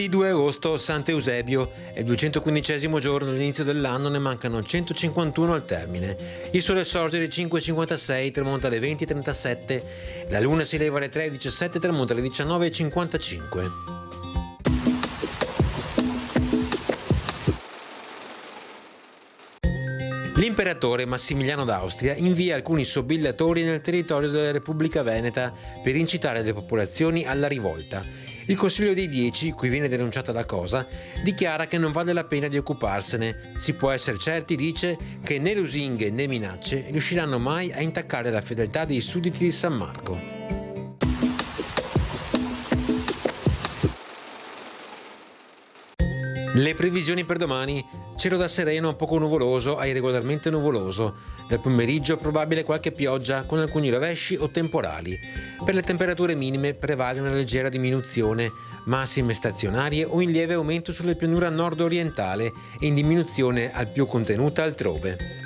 Lunedì 2 agosto, Sant'Eusebio, è il 215° giorno dall'inizio dell'anno, ne mancano 151 al termine. Il sole sorge alle 5:56, tramonta alle 20:37, la luna si leva alle 3:17, tramonta alle 19:55. L'imperatore Massimiliano d'Austria invia alcuni sobillatori nel territorio della Repubblica Veneta per incitare le popolazioni alla rivolta. Il Consiglio dei 10, cui viene denunciata la cosa, dichiara che non vale la pena di occuparsene. Si può essere certi, dice, che né lusinghe né minacce riusciranno mai a intaccare la fedeltà dei sudditi di San Marco. Le previsioni per domani: cielo da sereno, poco nuvoloso a irregolarmente nuvoloso. Nel pomeriggio probabile qualche pioggia con alcuni rovesci o temporali. Per le temperature minime prevale una leggera diminuzione, massime stazionarie o in lieve aumento sulla pianura nord-orientale e in diminuzione al più contenuta altrove.